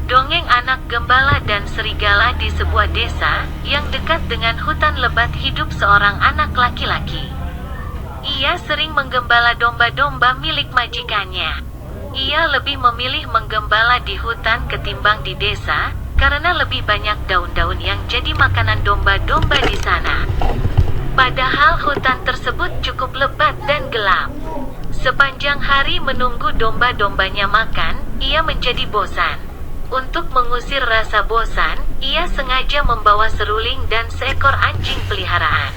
Dongeng anak gembala dan serigala di sebuah desa yang dekat dengan hutan lebat hidup seorang anak laki-laki. Ia sering menggembala domba-domba milik majikannya. Ia lebih memilih menggembala di hutan ketimbang di desa, karena lebih banyak daun-daun yang jadi makanan domba-domba di sana. Padahal hutan tersebut cukup lebat dan gelap. Sepanjang hari menunggu domba-dombanya makan, ia menjadi bosan. Untuk mengusir rasa bosan, ia sengaja membawa seruling dan seekor anjing peliharaan.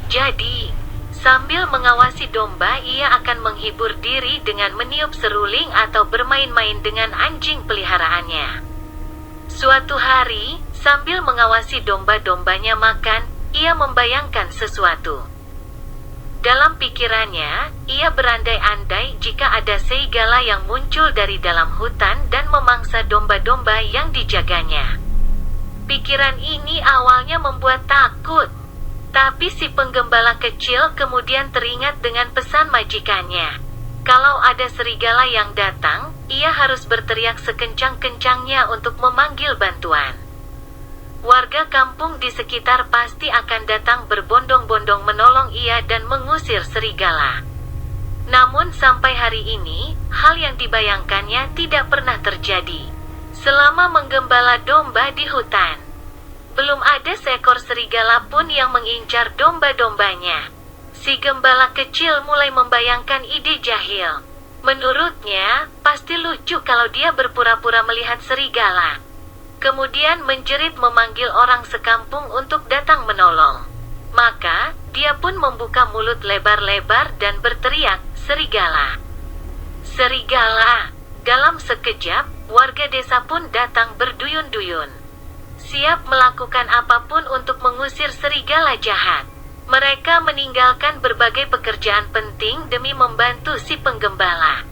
Jadi, sambil mengawasi domba, ia akan menghibur diri dengan meniup seruling atau bermain-main dengan anjing peliharaannya. Suatu hari, sambil mengawasi domba-dombanya makan, ia membayangkan sesuatu. Dalam pikirannya, ia berandai-andai jika ada serigala yang muncul dari dalam hutan dan memangsa domba-domba yang dijaganya. Pikiran ini awalnya membuat takut, tapi si penggembala kecil kemudian teringat dengan pesan majikannya. Kalau ada serigala yang datang, ia harus berteriak sekencang-kencangnya untuk memanggil bantuan. Warga kampung di sekitar pasti akan datang berbondong-bondong menolong ia dan mengusir serigala. Namun sampai hari ini, hal yang dibayangkannya tidak pernah terjadi. Selama menggembala domba di hutan, belum ada seekor serigala pun yang mengincar domba-dombanya. Si gembala kecil mulai membayangkan ide jahil. Menurutnya, pasti lucu kalau dia berpura-pura melihat serigala. Kemudian menjerit memanggil orang sekampung untuk datang menolong. Maka, dia pun membuka mulut lebar-lebar dan berteriak, "Serigala! Serigala!" Dalam sekejap, warga desa pun datang berduyun-duyun, siap melakukan apapun untuk mengusir serigala jahat. Mereka meninggalkan berbagai pekerjaan penting demi membantu si penggembala.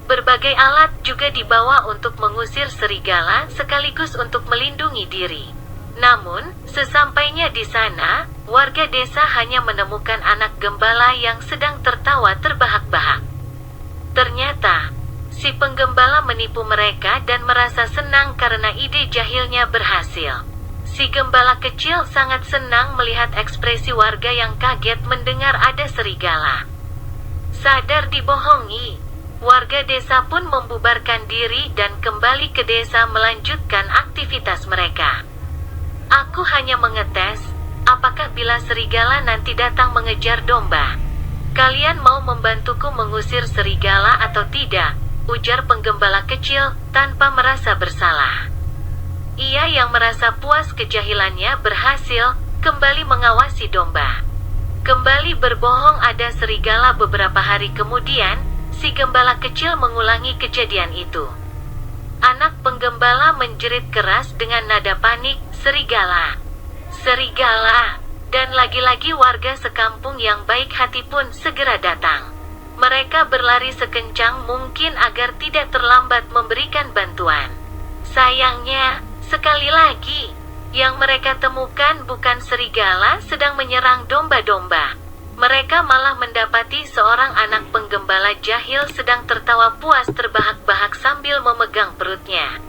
Berbagai alat juga dibawa untuk mengusir serigala sekaligus untuk melindungi diri. Namun, sesampainya di sana, warga desa hanya menemukan anak gembala yang sedang tertawa terbahak-bahak. Ternyata, si penggembala menipu mereka dan merasa senang karena ide jahilnya berhasil. Si gembala kecil sangat senang melihat ekspresi warga yang kaget mendengar ada serigala. Sadar dibohongi, warga desa pun membubarkan diri dan kembali ke desa melanjutkan aktivitas mereka. "Aku hanya mengetes, apakah bila serigala nanti datang mengejar domba, kalian mau membantuku mengusir serigala atau tidak?" ujar penggembala kecil tanpa merasa bersalah. Ia yang merasa puas kejahilannya berhasil kembali mengawasi domba. Kembali berbohong ada serigala beberapa hari kemudian, si gembala kecil mengulangi kejadian itu. Anak penggembala menjerit keras dengan nada panik, "Serigala! Serigala!" Dan lagi-lagi warga sekampung yang baik hati pun segera datang. Mereka berlari sekencang mungkin agar tidak terlambat memberikan bantuan. Sayangnya, sekali lagi, yang mereka temukan bukan serigala sedang menyerang domba-domba. Mereka malah mendapati seorang anak penggembala jahil sedang tertawa puas terbahak-bahak sambil memegang perutnya.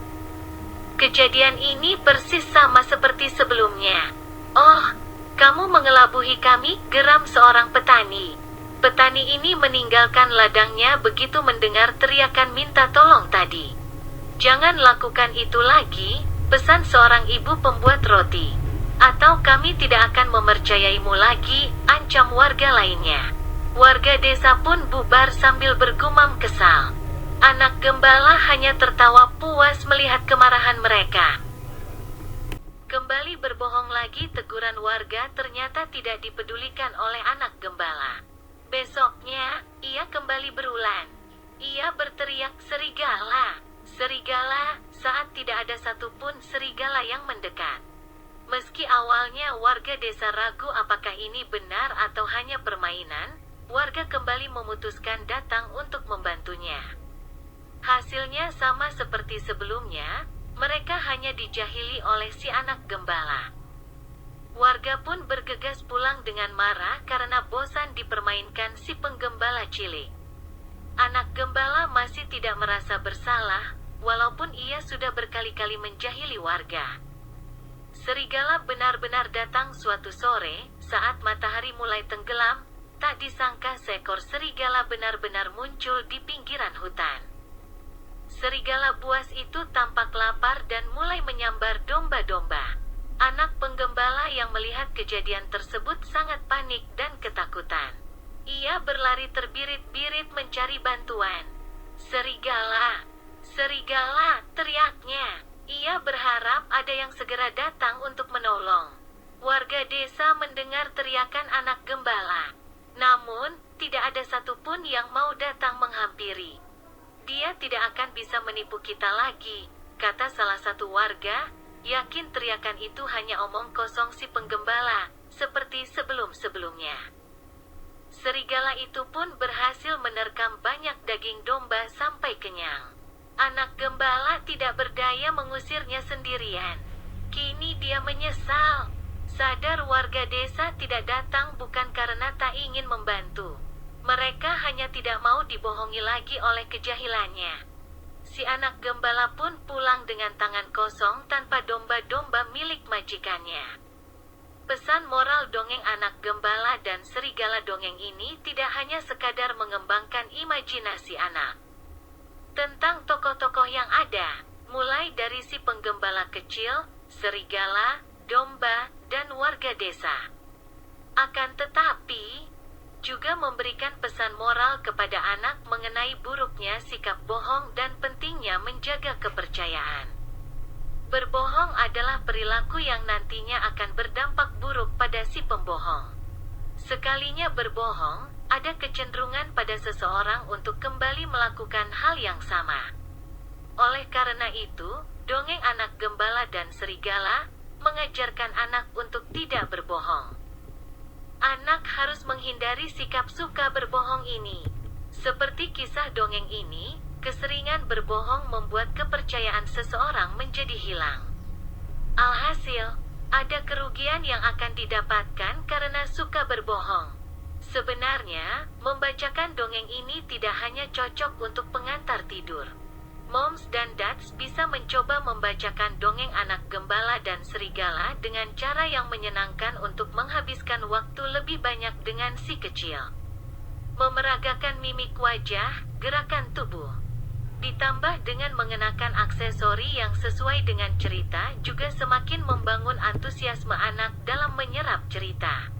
Kejadian ini persis sama seperti sebelumnya. "Oh, kamu mengelabuhi kami," geram seorang petani. Petani ini meninggalkan ladangnya begitu mendengar teriakan minta tolong tadi. "Jangan lakukan itu lagi," pesan seorang ibu pembuat roti. "Atau kami tidak akan mempercayaimu lagi," ancam warga lainnya. Warga desa pun bubar sambil bergumam kesal. Anak gembala hanya tertawa puas melihat kemarahan mereka. Kembali berbohong lagi, teguran warga ternyata tidak dipedulikan oleh anak gembala. Besoknya, ia kembali berulang. Ia berteriak, "Serigala! Serigala!" saat tidak ada satupun serigala yang mendekat. Meski awalnya warga desa ragu apakah ini benar atau hanya permainan, warga kembali memutuskan datang untuk membantunya. Hasilnya sama seperti sebelumnya, mereka hanya dijahili oleh si anak gembala. Warga pun bergegas pulang dengan marah karena bosan dipermainkan si penggembala cilik. Anak gembala masih tidak merasa bersalah, walaupun ia sudah berkali-kali menjahili warga. Serigala benar-benar datang suatu sore, saat matahari mulai tenggelam. Tak disangka seekor serigala benar-benar muncul di pinggiran hutan. Serigala buas itu tampak lapar dan mulai menyambar domba-domba. Anak penggembala yang melihat kejadian tersebut sangat panik dan ketakutan. Ia berlari terbirit-birit mencari bantuan. "Serigala! Serigala!" teriaknya. Ia berharap ada yang segera datang untuk menolong. Warga desa mendengar teriakan anak gembala. Namun, tidak ada satupun yang mau datang menghampiri. "Dia tidak akan bisa menipu kita lagi," kata salah satu warga, yakin teriakan itu hanya omong kosong si penggembala, seperti sebelum-sebelumnya. Serigala itu pun berhasil menerkam banyak daging domba sampai kenyang. Anak gembala tidak berdaya mengusirnya sendirian. Kini dia menyesal. Sadar warga desa tidak datang bukan karena tak ingin membantu. Mereka hanya tidak mau dibohongi lagi oleh kejahilannya. Si anak gembala pun pulang dengan tangan kosong tanpa domba-domba milik majikannya. Pesan moral dongeng anak gembala dan serigala dongeng ini tidak hanya sekadar mengembangkan imajinasi anak. Tentang tokoh-tokoh yang ada, mulai dari si penggembala kecil, serigala, domba, dan warga desa. Akan tetapi, juga memberikan pesan moral kepada anak mengenai buruknya sikap bohong dan pentingnya menjaga kepercayaan. Berbohong adalah perilaku yang nantinya akan berdampak buruk pada si pembohong. Sekalinya berbohong, ada kecenderungan pada seseorang untuk kembali melakukan hal yang sama. Oleh karena itu, dongeng anak gembala dan serigala mengajarkan anak untuk tidak berbohong. Anak harus menghindari sikap suka berbohong ini. Seperti kisah dongeng ini, keseringan berbohong membuat kepercayaan seseorang menjadi hilang. Alhasil, ada kerugian yang akan didapatkan karena suka berbohong. Sebenarnya, membacakan dongeng ini tidak hanya cocok untuk pengantar tidur. Moms dan dads bisa mencoba membacakan dongeng anak gembala dan serigala dengan cara yang menyenangkan untuk menghabiskan waktu lebih banyak dengan si kecil. Memeragakan mimik wajah, gerakan tubuh, ditambah dengan mengenakan aksesori yang sesuai dengan cerita juga semakin membangun antusiasme anak dalam menyerap cerita.